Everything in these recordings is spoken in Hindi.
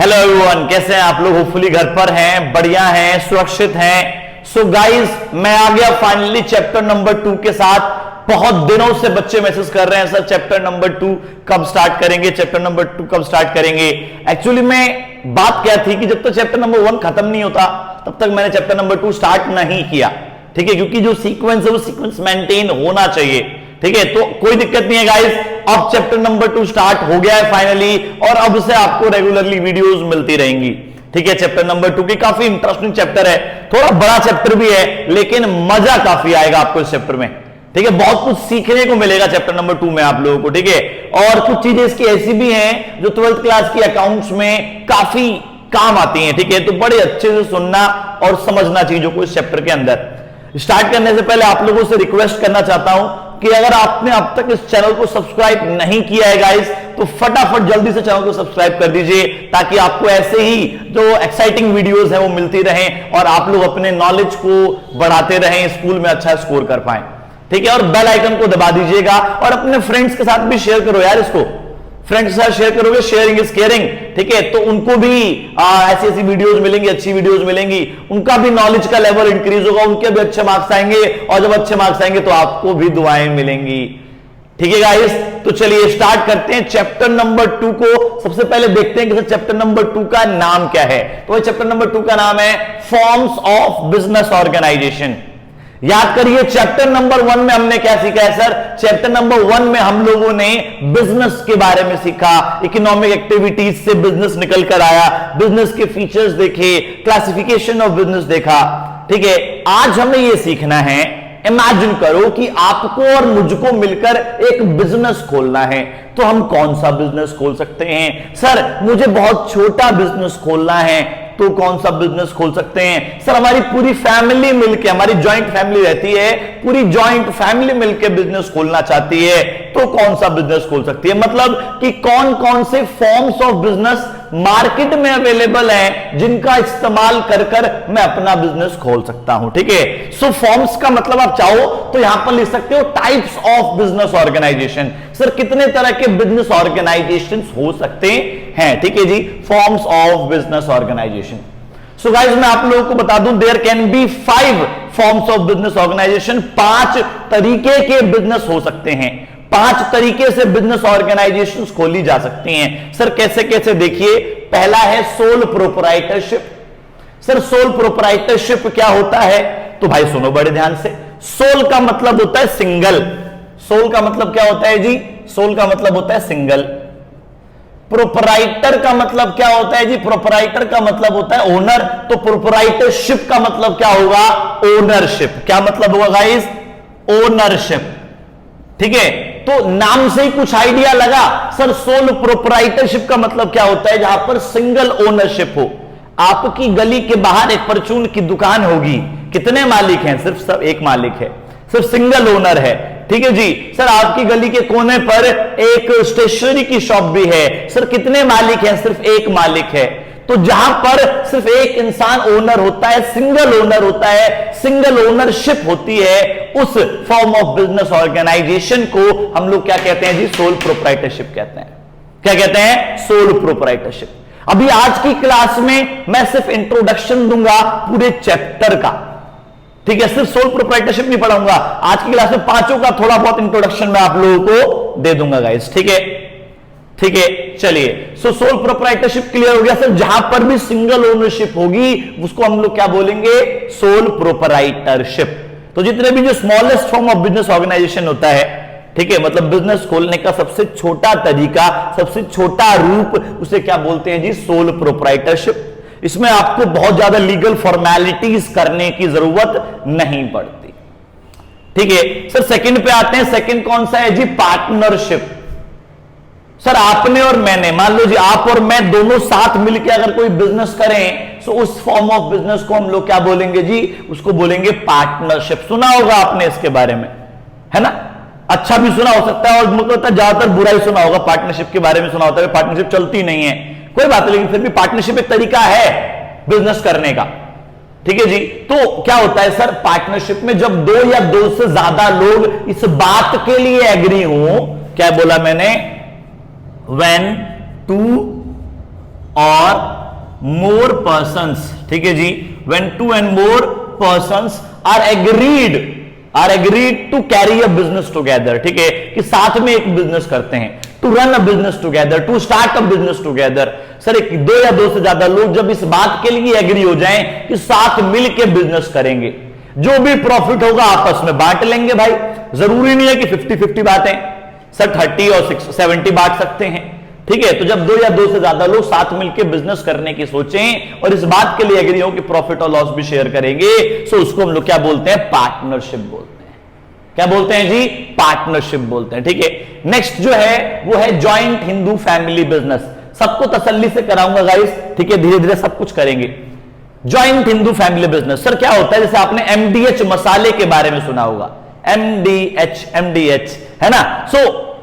हेलो एवरीवन, कैसे हैं आप लोग? होपफुली घर पर हैं, बढ़िया हैं, सुरक्षित हैं। सो गाइस, मैं आ गया फाइनली चैप्टर नंबर 2 के साथ। बहुत दिनों से बच्चे मैसेज कर रहे हैं, सर चैप्टर नंबर 2 कब स्टार्ट करेंगे, चैप्टर नंबर 2 कब स्टार्ट करेंगे। एक्चुअली में बात क्या थी कि जब तक चैप्टर नंबर 1 खत्म नहीं होता तब तक मैंने चैप्टर नंबर 2 स्टार्ट नहीं किया। ठीक है, क्योंकि जो सीक्वेंस है वो सीक्वेंस मेंटेन होना चाहिए। ठीक है, तो कोई दिक्कत नहीं है गाइस। अब चैप्टर नंबर 2 स्टार्ट हो गया है फाइनली, और अब से आपको रेगुलरली वीडियोस मिलती रहेंगी। ठीक है, चैप्टर नंबर 2 की काफी इंटरेस्टिंग चैप्टर है, थोड़ा बड़ा चैप्टर भी है, लेकिन मजा काफी आएगा आपको इस चैप्टर में। ठीक है, बहुत कुछ सीखने को मिलेगा चैप्टर नंबर 2 में आप लोगों को। ठीक है, और कुछ चीजें इसकी ऐसी भी हैं जो 12th क्लास की अकाउंट्स में काफी काम आती हैं। ठीक है, तो बड़े अच्छे से सुनना और समझना चीजों को इस चैप्टर के अंदर। स्टार्ट करने से पहले आप लोगों से रिक्वेस्ट करना चाहता हूं कि अगर आपने अब तक इस चैनल को सब्सक्राइब नहीं किया है गाइस, तो फटाफट जल्दी से चैनल को सब्सक्राइब कर दीजिए, ताकि आपको ऐसे ही जो एक्साइटिंग वीडियोस हैं वो मिलती रहें और आप लोग अपने नॉलेज को बढ़ाते रहें, स्कूल में अच्छा स्कोर कर पाएं। ठीक है, और बेल आइकन को दबा दीजिएगा और अपने फ्रेंड्स के साथ भी शेयर करो यार इसको। फ्रेंड्स के साथ शेयर करोगे, शेयरिंग इज केयरिंग। ठीक है, तो उनको भी ऐसी ऐसी वीडियोस मिलेंगी, अच्छी वीडियोस मिलेंगी, उनका भी नॉलेज का लेवल इंक्रीज होगा, उनके भी अच्छे मार्क्स आएंगे, और जब अच्छे मार्क्स आएंगे तो आपको भी दुआएं मिलेंगी। ठीक है गाइस, तो चलिए स्टार्ट करते हैं चैप्टर नंबर 2 को। सबसे पहले देखते हैं कि चैप्टर नंबर 2 का नाम क्या है। तो चैप्टर नंबर 2 का नाम है फॉर्म्स ऑफ बिजनेस ऑर्गेनाइजेशन। याद करिए, चैप्टर नंबर 1 में हमने क्या सीखा है सर? चैप्टर नंबर 1 में हम लोगों ने बिजनेस के बारे में सीखा, इकोनॉमिक एक्टिविटीज से बिजनेस निकल कर आया, बिजनेस के फीचर्स देखे, क्लासिफिकेशन ऑफ बिजनेस देखा। ठीक है, आज हमें यह सीखना है, इमेजिन करो कि आपको और मुझको मिलकर एक बिजनेस खोलना है, तो हम कौन सा बिजनेस खोल सकते हैं? सर मुझे बहुत छोटा बिजनेस खोलना है, तो कौन सा बिजनेस खोल सकते हैं? सर हमारी पूरी फैमिली मिलके, हमारी जॉइंट फैमिली रहती है, पूरी जॉइंट फैमिली मिलके बिजनेस खोलना चाहती है, तो कौन सा बिजनेस खोल सकती है? मतलब कि कौन कौन से फॉर्म्स ऑफ बिजनेस मार्केट में अवेलेबल हैं जिनका इस्तेमाल कर कर मैं अपना बिजनेस खोल सकता हूं। ठीक है, सो फॉर्म्स का मतलब आप चाहो तो यहां पर लिख सकते हो types of business organisation. Sir कितने तरह के बिजनेस ऑर्गेनाइजेशन हो सकते हैं? ठीक है जी, forms of business organisation. So guys, मैं आप लोगों को बता दूं, there can be 5 forms of business organisation. 5 तरीके के बिजनेस हो सकते हैं, 5 तरीके से बिजनेस ऑर्गेनाइजेशंस खोली जा सकती हैं। सर कैसे कैसे? देखिए, पहला है sole proprietorship. Sir sole proprietorship क्या होता है? तो भाई सुनो बड़े ध्यान से। सोल का मतलब होता है सिंगल। सोल का मतलब क्या होता है जी? सोल का मतलब होता है सिंगल। प्रोप्राइटर का मतलब क्या होता है जी? प्रोप्राइटर का मतलब होता है ओनर। तो प्रोप्राइटरशिप का मतलब क्या होगा? ओनरशिप। क्या मतलब होगा गाइस? ओनरशिप। ठीक है, तो नाम से ही कुछ आइडिया लगा। सर सोल प्रोप्राइटरशिप का मतलब क्या होता है? जहां पर सिंगल ओनरशिप हो। आपकी गली के बाहर एक परचून की दुकान होगी, कितने मालिक हैं? सिर्फ सब एक मालिक है, सिर्फ सिंगल ओनर है। ठीक है जी। सर आपकी गली के कोने पर एक स्टेशनरी की शॉप भी है, सर कितने मालिक हैं? सिर्फ एक मालिक है। तो जहां पर सिर्फ एक इंसान ओनर होता है, सिंगल ओनर होता है, सिंगल ओनरशिप होती है, उस फॉर्म ऑफ बिजनेस ऑर्गेनाइजेशन को हम लोग क्या कहते हैं जी? सोल प्रोप्राइटरशिप कहते हैं। क्या कहते हैं? Sole proprietorship. अभी आज की क्लास में मैं सिर्फ इंट्रोडक्शन दूंगा पूरे चैप्टर का। ठीक है, सिर्फ सोल प्रोप्राइटरशिप नहीं पढ़ाऊंगा आज की क्लास में, 5 का थोड़ा बहुत इंट्रोडक्शन मैं आप लोगों को दे दूंगा गाइस। ठीक है, ठीक है, चलिए। सो सोल प्रोप्राइटरशिप क्लियर हो गया। सर जहां पर भी सिंगल ओनरशिप होगी उसको हम लोग क्या बोलेंगे? Sole proprietorship. तो जितने भी जो smallest form of business organisation होता है, ठीक है, मतलब बिजनेस खोलने का सबसे छोटा तरीका, सबसे छोटा रूप, उसे क्या बोलते हैं जी? Sole proprietorship. इसमें आपको बहुत ज्यादा लीगल फॉर्मेलिटीज करने की जरूरत नहीं पड़ती। ठीक है, सर सेकंड पे आते हैं। सेकंड कौन सा है जी? पार्टनरशिप। सर आपने और मैंने, मान लो जी आप और मैं दोनों साथ मिलकर अगर कोई बिजनेस करें, तो उस फॉर्म ऑफ बिजनेस को हम लोग क्या बोलेंगे जी? उसको बोलेंगे पार्टनरशिप। सुना होगा आपने इसके बारे में, है ना? अच्छा भी सुना हो सकता है, और मुझे लगता है ज्यादातर बुरा ही सुना होगा। पार्टनरशिप के बारे में सुना होता है, पार्टनरशिप चलती नहीं है, कोई बात नहीं, लेकिन फिर भी पार्टनरशिप एक तरीका है बिजनेस करने का। ठीक है जी। तो क्या होता है सर? पार्टनरशिप में जब 2 या 2 से ज्यादा लोग इस बात के लिए एग्री हो, क्या बोला मैंने? when 2 और मोर पर्सन्स, ठीक है जी, when 2 and more persons are agreed to carry a business together, ठीक है, कि साथ में एक बिजनेस करते हैं, to run a business together, to start a business together. Sir एक दो या दो से ज्यादा लोग जब इस बात के लिए एग्री हो जाएं कि साथ मिलकर बिजनेस करेंगे, जो भी प्रॉफिट होगा आपस में बांट लेंगे भाई, जरूरी नहीं है कि 50-50 बांटें, सर 30 और 70 बांट सकते हैं, ठीक है। तो जब दो या दो से ज्यादा लोग साथ मिलकर बिजनेस करने की सोचें और इस बात के लिए एग्री हो कि प्रॉफिट और लॉस भी शेयर करेंगे, सो उसको हम लोग क्या बोलते हैं, पार्टनरशिप बोलते हैं। क्या बोलते हैं जी, पार्टनरशिप बोलते हैं, ठीक है। नेक्स्ट जो है वो है जॉइंट हिंदू फैमिली बिजनेस। सबको तसल्ली से कराऊंगा गाइस, ठीक है, धीरे धीरे सब कुछ करेंगे। Joint Hindu family business sir क्या होता है, जैसे आपने एमडीएच मसाले के बारे में सुना होगा, एमडीएच है ना। सो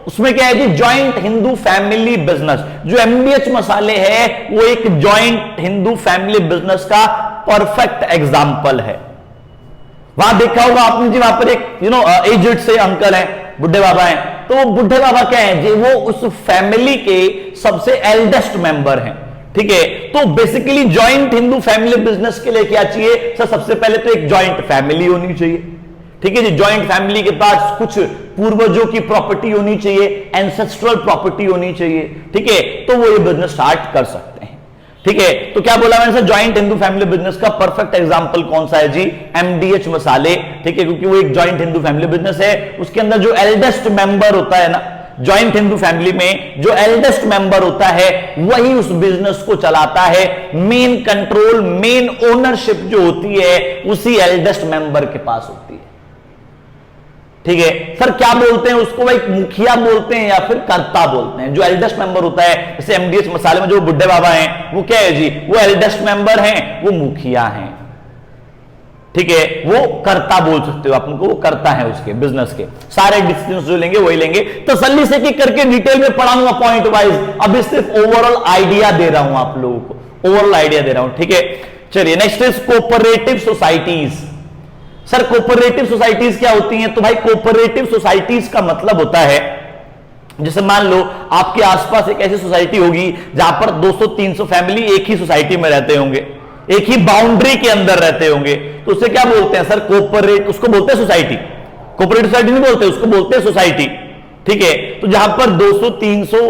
उसमें क्या है जी, जॉइंट हिंदू फैमिली बिजनेस। जो एमडीएच मसाले है वो एक जॉइंट हिंदू फैमिली बिजनेस का परफेक्ट एग्जाम्पल है। वहां देखा होगा आपने जी, वहां पर एक एजेड से अंकल हैं, बुढ़े बाबा हैं, तो वो बुढ़े बाबा क्या है जी, वो उस फैमिली के सबसे एल्डेस्ट मेंबर हैं, ठीक है। तो basically joint Hindu family business के लिए क्या चाहिए सर, सबसे पहले तो एक जॉइंट फैमिली होनी चाहिए, ठीक है जी। जॉइंट फैमिली के पास कुछ पूर्वजों की प्रॉपर्टी होनी चाहिए, एंसेस्ट्रल प्रॉपर्टी होनी चाहिए, ठीक है, तो वो ये बिजनेस स्टार्ट कर सकते हैं, ठीक है। तो क्या बोला मैंने sir, joint Hindu family business का परफेक्ट एग्जांपल कौन सा है जी, एमडीएच मसाले, ठीक है, क्योंकि वो एक जॉइंट हिंदू फैमिली बिजनेस है। उसके अंदर जो एल्डेस्ट मेंबर होता है ना, जॉइंट हिंदू फैमिली में जो एल्डेस्ट मेंबर होता है वही उस बिजनेस को चलाता है। मेन कंट्रोल, मेन ओनरशिप जो होती है उसी एल्डेस्ट मेंबर के पास होती है, ठीक है। सर क्या बोलते हैं उसको भाई, मुखिया बोलते हैं या फिर कर्ता बोलते हैं। जो एल्डेस्ट मेंबर होता है, जैसे एमडीएच मसाले में जो बुढ़े बाबा हैं वो क्या है जी, वो एल्डेस्ट मेंबर हैं, वो मुखिया हैं, ठीक है, वो कर्ता बोल सकते हो आप उनको, वो कर्ता है उसके बिजनेस के। सारे डिसीजंस जो लेंगे वही लेंगे। तसल्ली से कि करके डिटेल में पढ़ाऊंगा पॉइंट वाइज, अभी सिर्फ ओवरऑल आइडिया दे रहा हूं आप लोगों को, ओवरऑल आइडिया दे रहा हूं, ठीक है। चलिए next is cooperative societies. Sir cooperative societies क्या होती हैं, तो भाई कोऑपरेटिव सोसाइटीज का मतलब होता है, जैसे मान लो आपके आसपास एक ऐसी सोसाइटी होगी जहां पर 200-300 फैमिली एक ही सोसाइटी में रहते होंगे, एक ही बाउंड्री के अंदर रहते होंगे, तो उसे क्या बोलते हैं सर, कोऑपरेट, उसको बोलते हैं सोसाइटी। कोऑपरेटिव सोसाइटी नहीं बोलते, उसको बोलते हैं सोसाइटी, ठीक है। तो जहां पर 200-300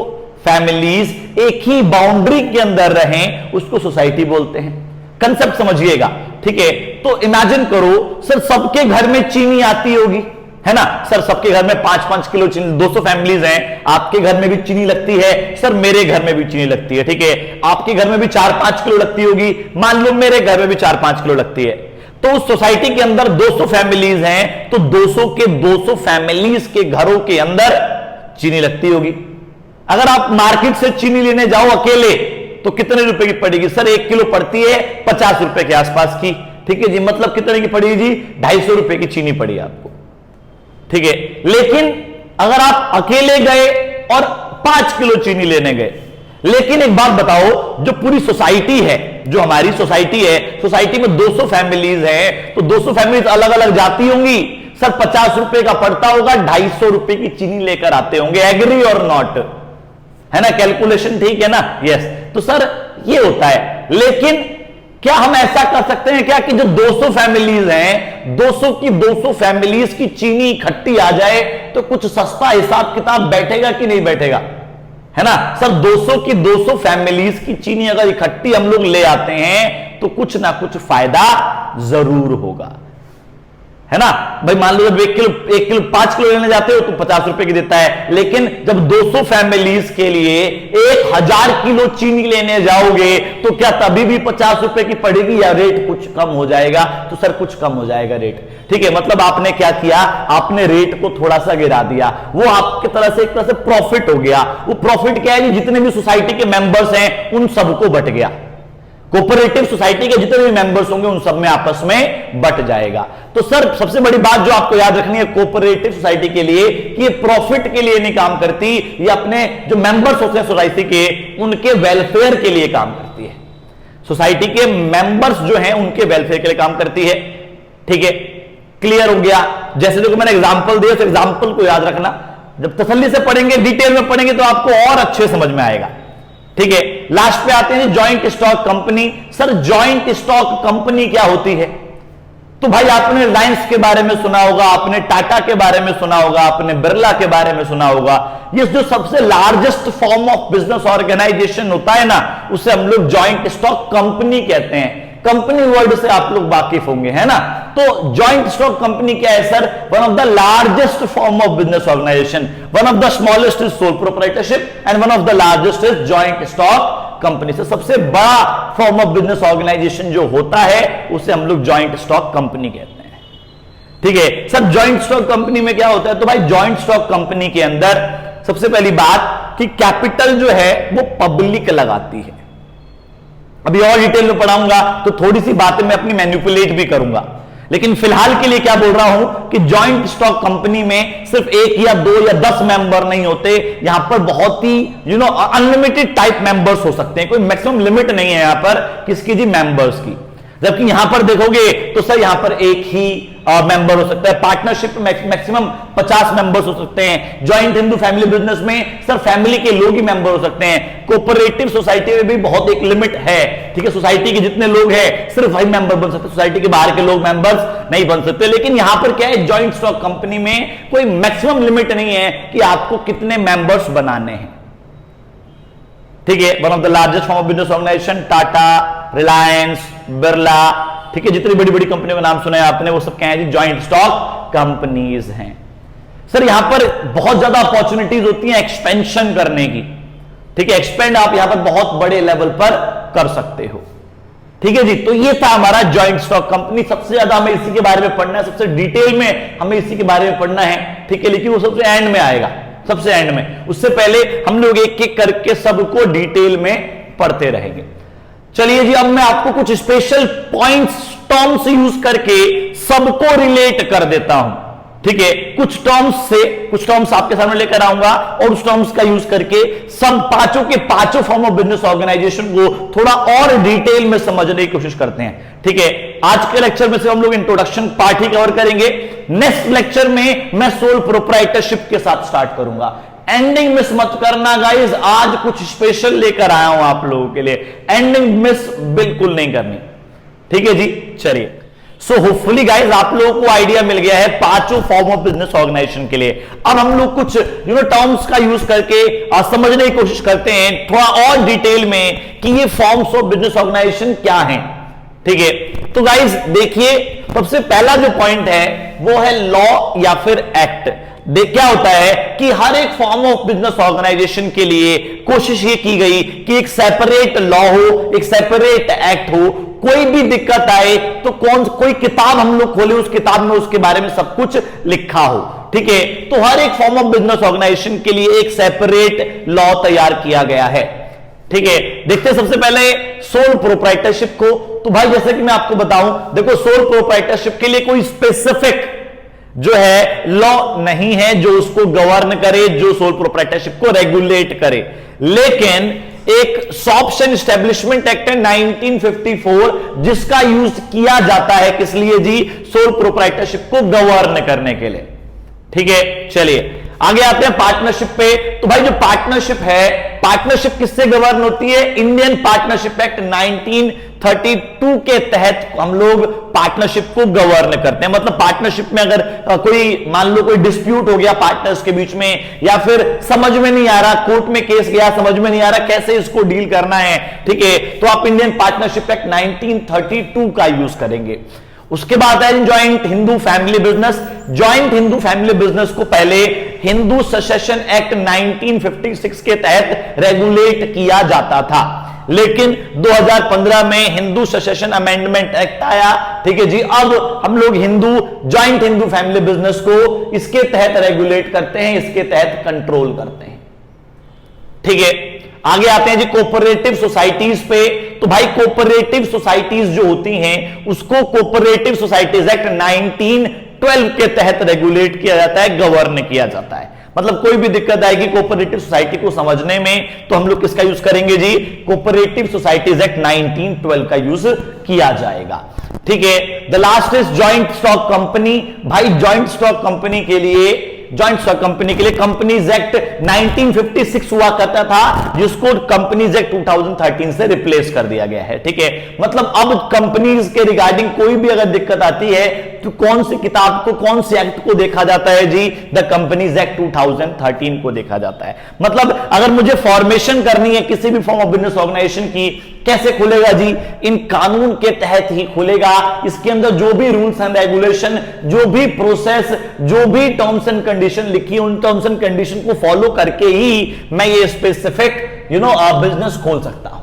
फैमिलीज एक ही बाउंड्री के अंदर रहें उसको सोसाइटी बोलते हैं। कंसेप्ट समझिएगा, ठीक है। तो इमेजिन करो सर सबके घर में चीनी आती होगी, है ना, सर सबके घर में 5-5 किलो चीनी, 200 फैमिलीज हैं, आपके घर में भी चीनी लगती है, सर मेरे घर में भी चीनी लगती है, ठीक है। आपके घर में भी 4-5 किलो लगती होगी, मान लो मेरे घर में भी 4-5 किलो लगती है। तो उस सोसाइटी के अंदर 200 फैमिलीज हैं, तो 200 के 200 फैमिलीज के घरों के अंदर चीनी लगती होगी। अगर आप मार्केट से चीनी लेने जाओ अकेले तो कितने रुपए की पड़ेगी सर, 1 किलो पड़ती है 50 रुपए के आसपास की, ठीक है जी। मतलब कितने की पड़ेगी जी, 250 रुपए की चीनी पड़ी आपको, ठीक है। लेकिन अगर आप अकेले गए और 5 किलो चीनी लेने गए, लेकिन एक बात बताओ, जो पूरी सोसाइटी है, जो हमारी सोसाइटी है, सोसाइटी में 200 फैमिलीज हैं, तो 200 फैमिलीज अलग अलग जाती होंगी, सर 50 रुपए का पड़ता होगा, 250 रुपए की चीनी लेकर आते होंगे, एग्री और नॉट, है ना, कैलकुलेशन ठीक है ना, यस। तो सर ये होता है, लेकिन क्या हम ऐसा कर सकते हैं क्या कि जो 200 फैमिलीज हैं, 200 की 200 फैमिलीज की चीनी इकट्ठी आ जाए तो कुछ सस्ता हिसाब किताब बैठेगा कि नहीं बैठेगा, है ना। सर 200 की 200 फैमिलीज की चीनी अगर इकट्ठी हम लोग ले आते हैं तो कुछ ना कुछ फायदा जरूर होगा, है ना भाई। मान लो जब 1 किलो 5 किलो लेने जाते हो तो 50 रुपए की देता है, लेकिन जब 200 फैमिलीज के लिए 1000 किलो चीनी लेने जाओगे तो क्या तभी भी 50 रुपए की पड़ेगी या रेट कुछ कम हो जाएगा, तो सर कुछ कम हो जाएगा रेट, ठीक है। मतलब आपने क्या किया, आपने रेट को थोड़ा सा गिरा दिया, वो आपकी तरह से एक तरह से प्रॉफिट हो गया। वो प्रॉफिट क्या है, जितने भी सोसाइटी के मेंबर्स हैं उन सबको बट गया, कोऑपरेटिव सोसाइटी के जितने भी मेंबर्स होंगे उन सब में आपस में बट जाएगा। तो सर सबसे बड़ी बात जो आपको याद रखनी है कोऑपरेटिव सोसाइटी के लिए कि ये प्रॉफिट के लिए नहीं काम करती, ये अपने जो मेंबर्स होते हैं सोसाइटी के उनके वेलफेयर के लिए काम करती है। सोसाइटी के मेंबर्स जो हैं उनके वेलफेयर के लिए काम करती है, ठीक है। क्लियर हो गया। जैसे देखो मैंने एग्जांपल दिया, उस एग्जांपल को याद रखना, जब तसल्ली से पढ़ेंगे, डिटेल में पढ़ेंगे तो आपको और अच्छे समझ में आएगा, ठीक है। लास्ट पे आते हैं joint stock company. Sir joint stock company क्या होती है? तो भाई आपने रिलायंस के बारे में सुना होगा, आपने टाटा के बारे में सुना होगा, आपने बिरला के बारे में सुना होगा। ये जो सबसे largest form of business organisation होता है ना, उसे हम लोग जॉइंट स्टॉक कंपनी कहते हैं। कंपनी वर्ड से आप लोग वाकिफ होंगे, है ना। तो जॉइंट स्टॉक कंपनी क्या है sir? One of the largest form of business organisation. One of the smallest is sole proprietorship and one of the largest is joint stock company. से सबसे बड़ा फॉर्म ऑफ बिजनेस ऑर्गेनाइजेशन जो होता है उसे हम लोग जॉइंट स्टॉक कंपनी कहते हैं। ठीक है सर, जॉइंट स्टॉक कंपनी में क्या होता है? तो भाई जॉइंट स्टॉक कंपनी के अंदर सबसे पहली बात कि कैपिटल जो है वो पब्लिक लगाती है। अभी और डिटेल में पढ़ाऊंगा तो थोड़ी सी बातें मैं अपनी मैनिपुलेट भी करूंगा, लेकिन फिलहाल के लिए क्या बोल रहा हूं कि जॉइंट स्टॉक कंपनी में सिर्फ 1 या 2 या 10 मेंबर नहीं होते। यहां पर बहुत ही अनलिमिटेड टाइप मेंबर्स हो सकते हैं, कोई मैक्सिमम लिमिट नहीं है यहां पर किसकी जी? मेंबर्स की। जबकि यहां पर देखोगे तो सर यहां पर एक ही मेंबर हो सकता है। पार्टनरशिप में मैक्सिमम 50 मेंबर्स हो सकते हैं। जॉइंट हिंदू फैमिली बिजनेस में सर फैमिली के लोग ही मेंबर हो सकते हैं। कोऑपरेटिव सोसाइटी में भी बहुत एक लिमिट है, ठीक है। सोसाइटी के जितने लोग हैं सिर्फ वही मेंबर बन सकते, सोसाइटी के बाहर के लोग मेंबर्स नहीं बन सकते। लेकिन यहां पर क्या है, जॉइंट स्टॉक कंपनी में कोई मैक्सिमम लिमिट नहीं है कि आपको कितने मेंबर्स बनाने हैं, ठीक है। One of the largest form of business organisation, Tata, Reliance, Birla, ठीक है, जितनी बड़ी बड़ी कंपनियों का नाम सुना है आपने वो सब क्या है जी? जॉइंट स्टॉक कंपनीज हैं। सर यहां पर बहुत ज्यादा अपॉर्चुनिटीज होती हैं एक्सपेंशन करने की, ठीक है। एक्सपेंड आप यहां पर बहुत बड़े लेवल पर कर सकते हो, ठीक है जी। तो ये था हमारा जॉइंट स्टॉक कंपनी। सबसे ज्यादा हमें इसी के बारे में पढ़ना है, सबसे डिटेल में हमें इसी के बारे में पढ़ना है, ठीक है। लेकिन वो सबसे एंड में आएगा, सबसे एंड में। उससे पहले हम लोग एक एक करके सबको डिटेल में पढ़ते रहेंगे। चलिए जी, अब मैं आपको कुछ स्पेशल पॉइंट्स, टर्म्स यूज करके सबको रिलेट कर देता हूं, ठीक है। कुछ टर्म्स आपके सामने लेकर आऊंगा और उस टर्म्स का यूज करके सब पांचों के पांचों फॉर्म ऑफ बिजनेस ऑर्गेनाइजेशन को थोड़ा और डिटेल में समझने की कोशिश करते हैं, ठीक है। आज के लेक्चर में से हम लोग इंट्रोडक्शन पार्ट ही कवर करेंगे। नेक्स्ट लेक्चर में मैं सोल प्रोप्राइटरशिप के साथ स्टार्ट करूंगा। एंडिंग मिस मत करना गाइस, आज कुछ स्पेशल लेकर आया हूं आप लोगों के लिए, एंडिंग मिस बिल्कुल नहीं करनी, ठीक है जी। चलिए, सो होपफुली गाइस आप लोगों को आइडिया मिल गया है पांचों फॉर्म ऑफ बिजनेस ऑर्गेनाइजेशन के लिए। अब हम लोग कुछ टर्म्स का यूज करके समझने की कोशिश करते हैं थोड़ा और डिटेल में कि ये फॉर्म्स ऑफ बिजनेस ऑर्गेनाइजेशन क्या हैं, ठीक है। तो गाइस देखिए, सबसे पहला जो पॉइंट है वो है लॉ या फिर एक्ट। क्या होता है कि हर एक फॉर्म ऑफ बिजनेस ऑर्गेनाइजेशन के लिए कोशिश ये की गई कि एक सेपरेट लॉ हो, एक सेपरेट एक्ट हो। कोई भी दिक्कत आए तो कोई किताब हम लोग खोले, उस किताब में उसके बारे में सब कुछ लिखा हो, ठीक है। तो हर एक फॉर्म ऑफ बिजनेस ऑर्गेनाइजेशन के लिए एक सेपरेट लॉ तैयार किया गया है, ठीक है। देखते हैं सबसे पहले सोल प्रोप्राइटरशिप को। तो भाई जैसे कि मैं आपको बताऊं, देखो सोल प्रोप्राइटरशिप के लिए कोई स्पेसिफिक जो है लॉ नहीं है जो उसको गवर्न करे, जो सोल प्रोप्राइटरशिप को रेगुलेट करे। लेकिन एक शॉप्स एंड एस्टेब्लिशमेंट एक्ट है 1954 जिसका यूज किया जाता है किस लिए जी? सोल प्रोप्राइटरशिप को गवर्न करने के लिए, ठीक है। चलिए आगे आते हैं पार्टनरशिप पे। तो भाई जो पार्टनरशिप है, पार्टनरशिप किससे गवर्न होती है? इंडियन पार्टनरशिप एक्ट 1932 के तहत हम लोग पार्टनरशिप को गवर्न करते हैं। मतलब पार्टनरशिप में अगर कोई मान लो कोई डिस्प्यूट हो गया पार्टनर्स के बीच में, या फिर समझ में नहीं आ रहा, कोर्ट में केस गया, समझ में नहीं आ रहा कैसे इसको डील करना है, ठीक है, तो आप इंडियन पार्टनरशिप एक्ट 1932 का यूज करेंगे। उसके बाद है joint Hindu family business. Joint Hindu family business को पहले हिंदू सक्सेशन एक्ट 1956 के तहत रेगुलेट किया जाता था, लेकिन 2015 में हिंदू सक्सेशन अमेंडमेंट एक्ट आया, ठीक है जी। अब हम लोग ज्वाइंट हिंदू फैमिली बिजनेस को इसके तहत रेगुलेट करते हैं, इसके तहत कंट्रोल करते हैं, ठीक है। आगे आते हैं जी कोऑपरेटिव सोसाइटीज पे। तो भाई कोऑपरेटिव सोसाइटीज जो होती हैं उसको कोऑपरेटिव सोसाइटीज एक्ट 1912 के तहत रेगुलेट किया जाता है, गवर्न किया जाता है। मतलब कोई भी दिक्कत आएगी कोऑपरेटिव सोसाइटी को समझने में तो हम लोग किसका यूज करेंगे जी? कोऑपरेटिव सोसाइटीज एक्ट 1912 का यूज किया जाएगा, ठीक है। The last is joint stock company. भाई जॉइंट स्टॉक कंपनी के लिए जॉइंट स्टॉक कंपनी के लिए कंपनीज एक्ट 1956 हुआ करता था, जिसको कंपनीज एक्ट 2013 से रिप्लेस कर दिया गया है। ठीक है, मतलब अब कंपनीज के रिगार्डिंग कोई भी अगर दिक्कत आती है तो कौन सी किताब को, कौन से एक्ट को देखा जाता है जी? द कंपनीज एक्ट 2013 को देखा जाता है। मतलब अगर मुझे फॉर्मेशन करनी है किसी भी फॉर्म ऑफ बिजनेस ऑर्गेनाइजेशन की, कैसे खुलेगा जी? इन कानून के तहत ही खुलेगा। इसके अंदर जो भी रूल्स एंड रेगुलेशन, जो भी प्रोसेस, जो भी टर्म्स एंड कंडीशन लिखी है, उन टर्म्स एंड कंडीशन को फॉलो करके ही मैं ये स्पेसिफिक बिजनेस खोल सकता हूं।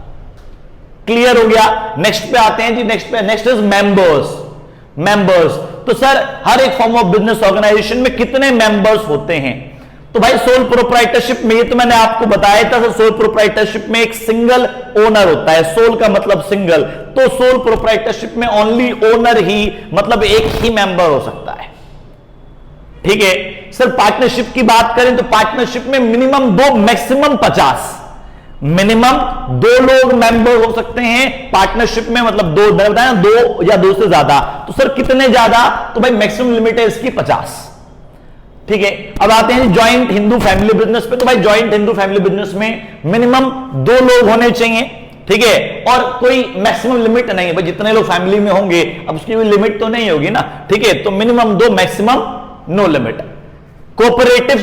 क्लियर हो गया? नेक्स्ट पे आते हैं जी। Next is members. तो सर हर एक फॉर्म ऑफ बिजनेस ऑर्गेनाइजेशन में कितने मेंबर्स होते हैं? तो भाई सोल प्रोप्राइटरशिप में, ये तो मैंने आपको बताया था, सोल प्रोप्राइटरशिप में एक सिंगल ओनर होता है। सोल का मतलब सिंगल, तो सोल प्रोप्राइटरशिप में ओनली ओनर ही, मतलब एक ही मेंबर हो सकता है। ठीक है सर। पार्टनरशिप की बात करें तो पार्टनरशिप में मिनिमम 2, मैक्सिमम 50, मिनिमम 2 लोग मेंबर हो सकते हैं पार्टनरशिप में, मतलब 2, मैंने बताया 2 या 2 से ज्यादा। तो सर कितने ज्यादा? तो भाई मैक्सिमम लिमिट है इसकी 50। ठीक है, अब आते हैं जॉइंट हिंदू फैमिली बिजनेस पे। तो भाई जॉइंट हिंदू फैमिली बिजनेस में मिनिमम 2 लोग होने चाहिए। ठीक है, और कोई मैक्सिमम लिमिट नहीं है भाई, जितने लोग फैमिली में होंगे, अब उसकी कोई लिमिट तो नहीं होगी ना। ठीक है, तो minimum 2, maximum no limit. Cooperative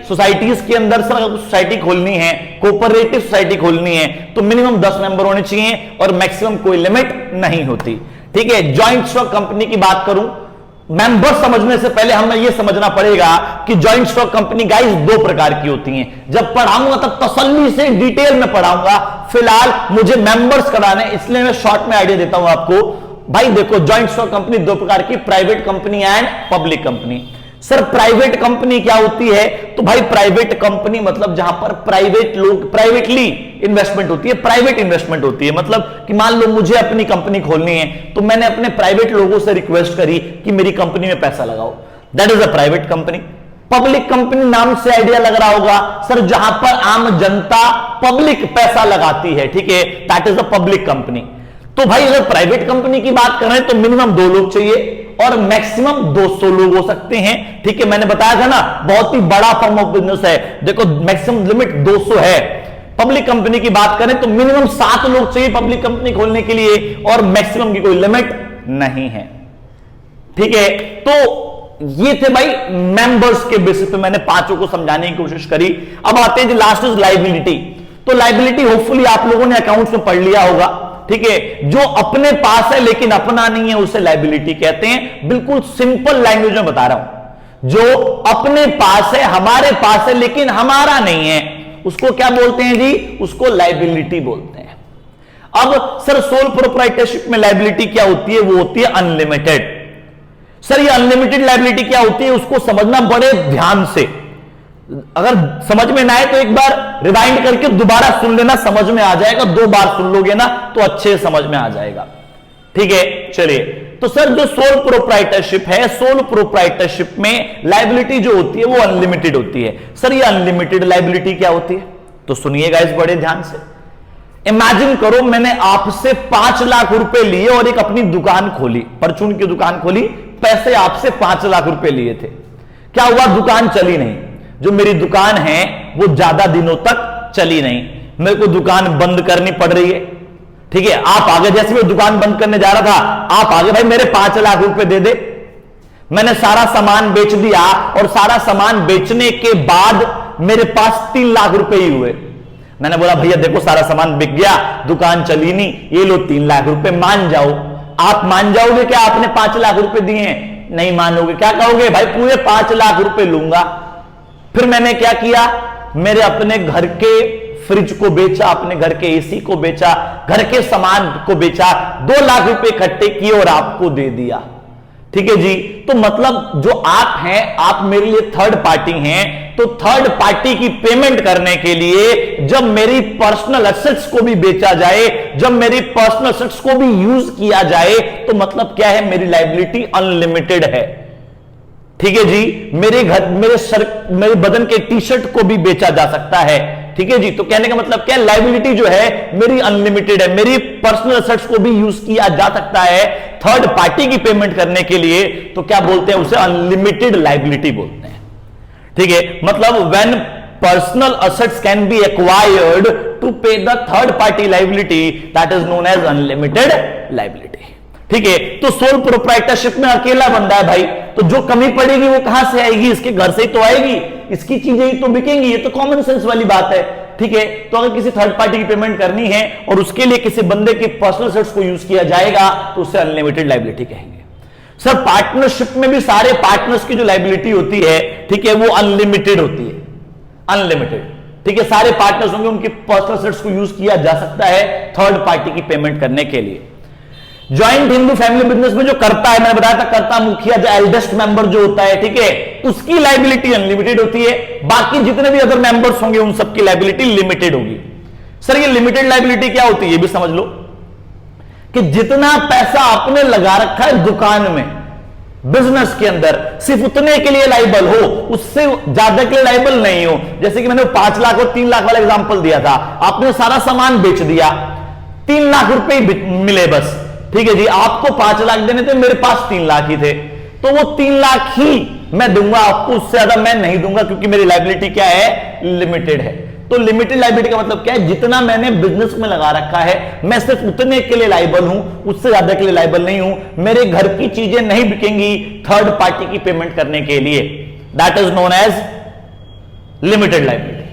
societies के अंदर सर अगर सोसाइटी खोलनी है, कोऑपरेटिव सोसाइटी खोलनी है, तो मिनिमम 10 मेंबर होने चाहिए और मैक्सिमम कोई लिमिट नहीं होती। ठीक है, जॉइंट स्टॉक कंपनी की बात करूं, मेंबर समझने से पहले हमें यह समझना पड़ेगा कि जॉइंट स्टॉक कंपनी गाइस 2 प्रकार की होती हैं। जब पढ़ाऊंगा तब तसल्ली से डिटेल में पढ़ाऊंगा, फिलहाल मुझे मेंबर्स कराने, इसलिए मैं शॉर्ट में आइडिया देता हूं आपको। भाई देखो, जॉइंट स्टॉक कंपनी 2 प्रकार की, private company and public company. Sir private company क्या होती है? तो भाई प्राइवेट कंपनी मतलब जहां पर प्राइवेट लोग, प्राइवेटली इन्वेस्टमेंट होती है, प्राइवेट इन्वेस्टमेंट होती है। मतलब कि मान लो मुझे अपनी कंपनी खोलनी है, तो मैंने अपने प्राइवेट लोगों से रिक्वेस्ट करी कि मेरी कंपनी में पैसा लगाओ, that is a private company. Public company नाम से आइडिया लग रहा होगा सर, जहां पर आम जनता पब्लिक पैसा लगाती है। ठीक है, that is a public company. तो भाई अगर प्राइवेट कंपनी की बात करें तो मिनिमम 2 लोग चाहिए और मैक्सिमम 200 लोग हो सकते हैं। ठीक है, मैंने बताया था ना, बहुत ही बड़ा फॉर्म ऑफ बिजनेस है। देखो मैक्सिमम लिमिट 200 है। पब्लिक कंपनी की बात करें तो मिनिमम 7 लोग चाहिए पब्लिक कंपनी खोलने के लिए और मैक्सिमम की कोई लिमिट नहीं है। ठीक है, तो ये थे भाई मेंबर्स के बेसिस पे मैंने 5 को समझाने की कोशिश करी। अब आते हैं लास्ट इज लायबिलिटी। तो लायबिलिटी होपफुली आप लोगों ने अकाउंट्स में पढ़ लिया होगा। ठीक है, जो अपने पास है लेकिन अपना नहीं है उसे लायबिलिटी कहते हैं। बिल्कुल सिंपल लैंग्वेज में बता रहा हूं, जो अपने पास है, हमारे पास है लेकिन हमारा नहीं है, उसको क्या बोलते हैं जी? उसको लायबिलिटी बोलते हैं। अब सर सोल प्रोप्राइटरशिप में लायबिलिटी क्या होती है? वो होती है अनलिमिटेड। सर ये अनलिमिटेड लायबिलिटी क्या होती है उसको समझना बड़े ध्यान से। अगर समझ में ना आए तो एक बार रिवाइंड करके दोबारा सुन लेना, समझ में आ जाएगा। 2 बार सुन लोगे ना तो अच्छे समझ में आ जाएगा। ठीक है, चलिए। तो सर जो सोल प्रोप्राइटरशिप है, सोल प्रोप्राइटरशिप में लायबिलिटी जो होती है वो अनलिमिटेड होती है। सर ये अनलिमिटेड लायबिलिटी क्या होती है? तो सुनिएगा इस बड़े ध्यान से। इमेजिन करो मैंने आपसे 5 लाख रुपए लिए और एक अपनी दुकान खोली, परचून की दुकान खोली, पैसे आपसे 5 लाख रुपए लिए थे। क्या हुआ? दुकान चली नहीं। जो मेरी दुकान है वो ज्यादा दिनों तक चली नहीं, मेरे को दुकान बंद करनी पड़ रही है। ठीक है, आप आगे, जैसे मैं दुकान बंद करने जा रहा था, आप आगे भाई मेरे 5 लाख रुपए दे दे। मैंने सारा सामान बेच दिया और सारा सामान बेचने के बाद मेरे पास 3 लाख रुपए ही हुए। मैंने बोला भैया देखो सारा सामान बिक गया, दुकान चली नहीं, ये लो 3 लाख रुपए, मान जाओ। आप मान जाओगे क्या आपने 5 लाख रुपए दिए हैं? नहीं मानोगे। क्या कहोगे? भाई पूरे 5 लाख रुपए लूंगा। फिर मैंने क्या किया? मेरे अपने घर के फ्रिज को बेचा, अपने घर के एसी को बेचा, घर के सामान को बेचा, 2 लाख रुपए इकट्ठे किए और आपको दे दिया। ठीक है जी, तो मतलब जो आप हैं, आप मेरे लिए थर्ड पार्टी हैं, तो थर्ड पार्टी की पेमेंट करने के लिए जब मेरी पर्सनल एसेट्स को भी बेचा जाए, जब मेरी पर्सनल एसेट्स को भी यूज किया जाए, तो मतलब क्या है? मेरी लायबिलिटी अनलिमिटेड है। ठीक है जी, मेरे बदन के टी शर्ट को भी बेचा जा सकता है। ठीक है जी, तो कहने का मतलब क्या? लायबिलिटी जो है मेरी अनलिमिटेड है, मेरी पर्सनल एसेट्स को भी यूज किया जा सकता है थर्ड पार्टी की पेमेंट करने के लिए। तो क्या बोलते हैं? उसे अनलिमिटेड लायबिलिटी बोलते हैं। ठीक है, मतलब when personal assets can be acquired to pay the third party liability, that is known as unlimited liability. ठीक है, तो सोल प्रोप्राइटरशिप में अकेला बंदा है भाई, तो जो कमी पड़ेगी वो कहां से आएगी? इसके घर से ही तो आएगी, इसकी चीजें ही तो बिकेंगी, ये तो कॉमन सेंस वाली बात है। ठीक है, तो अगर किसी थर्ड पार्टी की पेमेंट करनी है और उसके लिए किसी बंदे की पर्सनल असेट्स को यूज किया जाएगा तो उसे अनलिमिटेड लाइबिलिटी कहेंगे। सर पार्टनरशिप में भी सारे पार्टनर्स की जो लाइबिलिटी होती है, ठीक है, वो अनलिमिटेड होती है, अनलिमिटेड। ठीक है, सारे पार्टनर्स होंगे, उनकी पर्सनल असेट्स को यूज किया जा सकता है थर्ड पार्टी की पेमेंट करने के लिए। ज्वाइंट हिंदू फैमिली बिजनेस में जो करता है, मैंने बताया था कर्ता मुखिया जो एल्डेस्ट मेंबर जो होता है, ठीक है, उसकी लाइबिलिटी अनलिमिटेड होती है, बाकी जितने भी अदर मेंबर्स होंगे उन सबकी लाइबिलिटी लिमिटेड होगी। सर ये लिमिटेड लाइबिलिटी क्या होती है ये भी समझ लो, कि जितना पैसा आपने लगा रखा है दुकान में, बिजनेस के अंदर, सिर्फ उतने के लिए लाइबल हो, उससे ज्यादा के लिए लाइबल नहीं हो। जैसे कि मैंने 5 लाख और 3 लाख वाला एग्जांपल दिया था, आपने सारा सामान बेच दिया, 3 लाख रुपए मिले बस। ठीक है जी, आपको 5 लाख देने थे, मेरे पास 3 लाख ही थे, तो वो 3 लाख ही मैं दूंगा आपको, उससे ज्यादा मैं नहीं दूंगा, क्योंकि मेरी लाइबिलिटी क्या है? लिमिटेड है। तो लिमिटेड लाइबिलिटी का मतलब क्या है? जितना मैंने बिजनेस में लगा रखा है, मैं सिर्फ उतने के लिए लाइबल हूं, उससे ज्यादा के लिए लाइबल नहीं हूं। मेरे घर की चीजें नहीं बिकेंगी थर्ड पार्टी की पेमेंट करने के लिए, that is known as limited liability.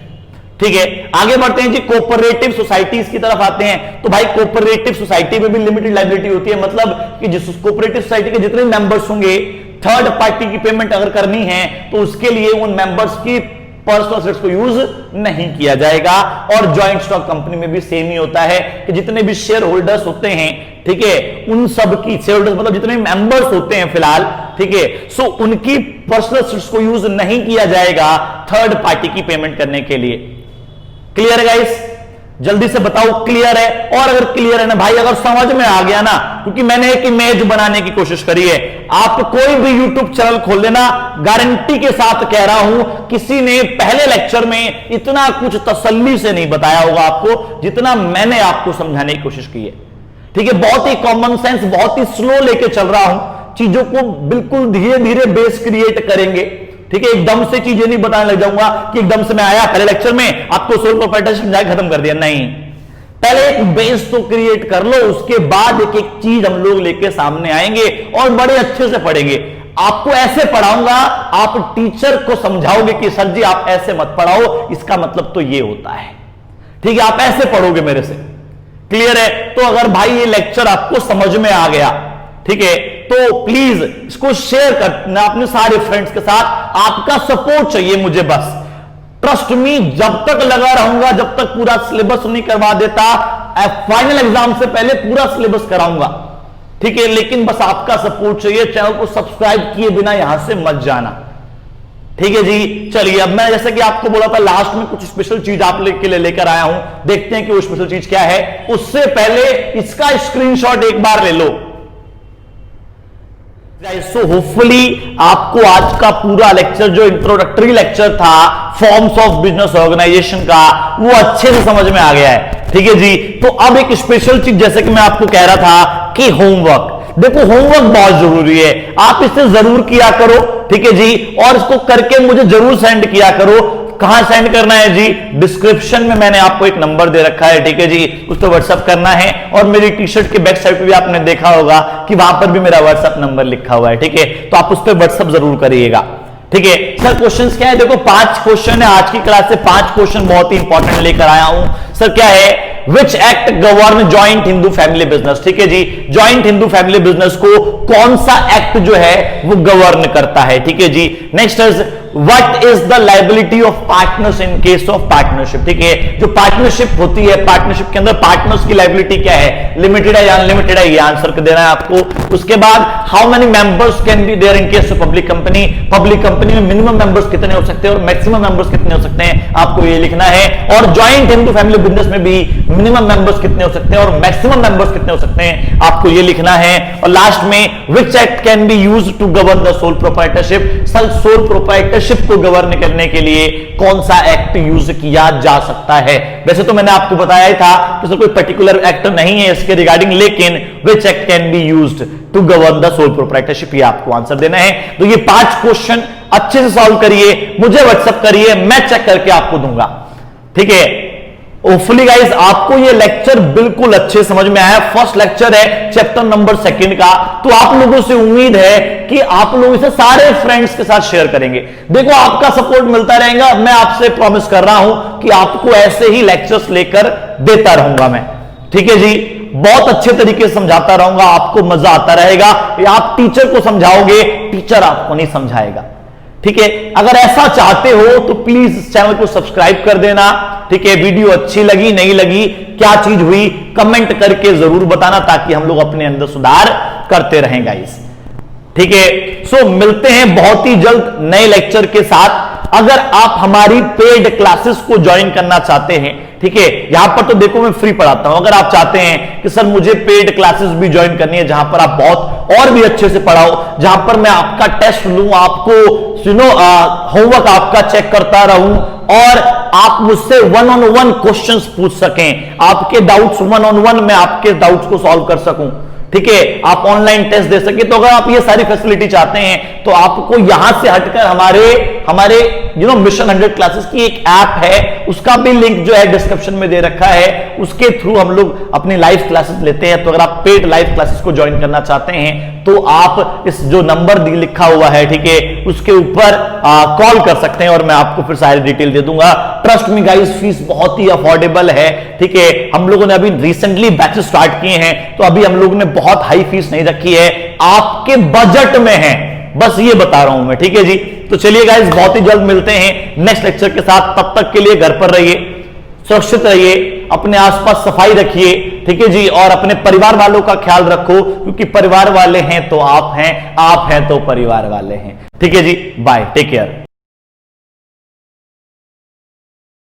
ठीक है, आगे बढ़ते हैं जी, कोऑपरेटिव सोसाइटीज की तरफ आते हैं। तो भाई कोऑपरेटिव सोसाइटी में भी लिमिटेड लाइबिलिटी होती है, मतलब कि जिस कोऑपरेटिव सोसाइटी के जितने मेंबर्स होंगे, थर्ड पार्टी की पेमेंट अगर करनी है तो उसके लिए उन मेंबर्स की पर्सनल असेट्स को यूज नहीं किया जाएगा। और ज्वाइंट स्टॉक कंपनी में भी सेम ही होता है कि जितने भी शेयर होल्डर्स होते हैं, ठीक है, उन सब की शेयर होल्डर्स मतलब जितने भी मेंबर्स होते हैं फिलहाल, ठीक है, सो उनकी पर्सनल असेट्स को यूज नहीं किया जाएगा थर्ड पार्टी की पेमेंट करने के लिए। क्लियर है गाइस? जल्दी से बताओ क्लियर है? और अगर क्लियर है ना भाई, अगर समझ में आ गया ना, क्योंकि मैंने एक इमेज बनाने की कोशिश करी है, आप कोई भी यूट्यूब चैनल खोल लेना, गारंटी के साथ कह रहा हूं, किसी ने पहले लेक्चर में इतना कुछ तसल्ली से नहीं बताया होगा आपको जितना मैंने आपको समझाने की कोशिश की है। ठीक है, बहुत ही कॉमन सेंस, बहुत ही स्लो लेके चल रहा हूं, चीजों को बिल्कुल धीरे धीरे बेस क्रिएट करेंगे। ठीक है, एकदम से चीजें नहीं बताने लग जाऊंगा कि एकदम से मैं आया पहले लेक्चर में आपको सोल प्रोप्राइटरशिप समझा खत्म कर दिया, नहीं। पहले एक बेस तो क्रिएट कर लो, उसके बाद एक एक चीज हम लोग लेके सामने आएंगे और बड़े अच्छे से पढ़ेंगे। आपको ऐसे पढ़ाऊंगा, आप टीचर को समझाओगे कि सर जी आप ऐसे मत पढ़ाओ, इसका मतलब तो ये होता है। ठीक है, आप ऐसे पढ़ोगे मेरे से। क्लियर है? तो अगर भाई ये लेक्चर आपको समझ में आ गया, ठीक है, तो प्लीज इसको शेयर करना अपने सारे फ्रेंड्स के साथ। आपका सपोर्ट चाहिए मुझे बस, ट्रस्ट मी, जब तक लगा रहूंगा, जब तक पूरा सिलेबस नहीं करवा देता, फाइनल एग्जाम से पहले पूरा सिलेबस कराऊंगा। ठीक है, लेकिन बस आपका सपोर्ट चाहिए। चैनल को सब्सक्राइब किए बिना यहां से मत जाना। ठीक है जी, चलिए अब मैं जैसे कि आपको बोला था लास्ट में कुछ स्पेशल चीज आप के लिए लेकर आया हूं, देखते हैं कि वो स्पेशल चीज क्या है। उससे पहले इसका स्क्रीनशॉट एक बार ले लो। सो होपफुली आपको आज का पूरा लेक्चर, जो इंट्रोडक्टरी लेक्चर था फॉर्म्स ऑफ बिजनेस ऑर्गेनाइजेशन का, वो अच्छे से समझ में आ गया है। ठीक है जी, तो अब एक स्पेशल चीज, जैसे कि मैं आपको कह रहा था कि होमवर्क, देखो होमवर्क बहुत जरूरी है, आप इसे जरूर किया करो। ठीक है जी, और इसको करके मुझे जरूर सेंड किया करो। कहां सेंड करना है जी? डिस्क्रिप्शन में मैंने आपको एक नंबर दे रखा है। ठीक है जी, उस पर व्हाट्सअप करना है, और मेरी टी शर्ट के बैक साइड पे भी आपने देखा होगा कि वहां पर भी मेरा व्हाट्सअप नंबर लिखा हुआ है। ठीक है, तो आप उस पर व्हाट्सअप जरूर करिएगा। ठीक है सर, क्वेश्चंस क्या है? देखो 5 क्वेश्चन है आज की क्लास से, 5 क्वेश्चन बहुत ही इंपॉर्टेंट लेकर आया हूं। सर क्या है? Which act govern joint Hindu family business? ठीक है जी, जॉइंट हिंदू फैमिली बिजनेस को कौन सा एक्ट जो है वो गवर्न करता है? ठीक है जी, next is what is the liability of partners in case of partnership? ठीक है, जो पार्टनरशिप होती है, पार्टनरशिप के अंदर पार्टनर्स की लायबिलिटी क्या है? लिमिटेड है या अनलिमिटेड है? ये आंसर देना है आपको। उसके बाद how many members can be there in case of public company? Public company में मिनिमम मेंबर्स कितने हो सकते हैं और मैक्सिमम मेंबर्स कितने हो सकते हैं? आपको ये लिखना है। और जॉइंट हिंदू फैमिली बिजनेस में भी मिनिमम मेंबर्स कितने हो सकते हैं और मैक्सिमम मेंबर्स कितने हो सकते हैं? आपको ये लिखना है। और लास्ट में which act can be used to govern the sole proprietorship? Sole proprietorship proprietorship को गवर्न करने के लिए कौन सा एक्ट यूज किया जा सकता है। वैसे तो मैंने आपको बताया ही था कि सर कोई पर्टिकुलर एक्ट नहीं है इसके रिगार्डिंग, लेकिन which act can be used to govern the sole proprietorship, ये आपको आंसर देना है। तो ये 5 क्वेश्चन अच्छे से सॉल्व करिए, मुझे व्हाट्सएप करिए, मैं चेक करके आपको दूंगा, ठीक है। होपफुली गाइस आपको ये लेक्चर बिल्कुल अच्छे समझ में आया। फर्स्ट लेक्चर है चैप्टर नंबर 2 का, तो आप लोगों से उम्मीद है कि आप लोग इसे सारे फ्रेंड्स के साथ शेयर करेंगे। देखो आपका सपोर्ट मिलता रहेगा, मैं आपसे प्रॉमिस कर रहा हूं कि आपको ऐसे ही लेक्चर्स लेकर देता रहूंगा मैं, ठीक है जी। बहुत अच्छे तरीके से समझाता रहूंगा, आपको मजा आता रहेगा। आप टीचर को समझाओगे, टीचर आपको नहीं समझाएगा, ठीक है। अगर ऐसा चाहते हो तो प्लीज इस चैनल को सब्सक्राइब कर देना, ठीक है। वीडियो अच्छी लगी नहीं लगी, क्या चीज हुई, कमेंट करके जरूर बताना ताकि हम लोग अपने अंदर सुधार करते रहें गाइस, ठीक है। सो मिलते हैं बहुत ही जल्द नए लेक्चर के साथ। अगर आप हमारी पेड क्लासेस को ज्वाइन करना चाहते हैं, ठीक है, यहां पर तो देखो मैं फ्री पढ़ाता हूं। अगर आप चाहते हैं कि सर मुझे पेड क्लासेस भी ज्वाइन करनी है जहां पर आप बहुत और भी अच्छे से पढ़ाओ, जहां पर मैं आपका टेस्ट लूं, आपको होमवर्क आपका चेक करता रहूं और आप मुझसे 1-on-1 क्वेश्चंस पूछ सकें, आपके डाउट्स 1-on-1 मैं आपके डाउट्स को सॉल्व कर सकूं, ठीक है, आप ऑनलाइन टेस्ट दे सके। तो अगर आप ये सारी फैसिलिटी चाहते हैं तो आपको यहां से हटकर हमारे मिशन 100 क्लासेस की एक ऐप है, उसका भी लिंक जो है डिस्क्रिप्शन में दे रखा है, उसके थ्रू हम लोग अपनी लाइव क्लासेस लेते हैं। तो अगर आप पेड लाइव क्लासेस को ज्वाइन करना चाहते हैं तो आप इस जो नंबर लिखा हुआ है, ठीक है, उसके ऊपर कॉल कर सकते हैं और मैं आपको फिर सारी डिटेल दे दूंगा। ट्रस्ट मी गाइस, फीस बहुत ही अफोर्डेबल है, ठीक है। हम लोगों ने अभी रिसेंटली बैचेस स्टार्ट किए हैं, तो अभी हम लोगों ने बहुत हाई फीस नहीं रखी है, आपके बजट में है, बस ये बता रहा हूं मैं, ठीक है जी। तो चलिए गाइस बहुत ही जल्द मिलते हैं नेक्स्ट लेक्चर के साथ। तब तक के लिए घर पर रहिए, सुरक्षित रहिए, अपने आसपास सफाई रखिए, ठीक है जी, और अपने परिवार वालों का ख्याल रखो, क्योंकि परिवार वाले हैं तो आप हैं तो परिवार वाले हैं, ठीक है जी। Bye, take care.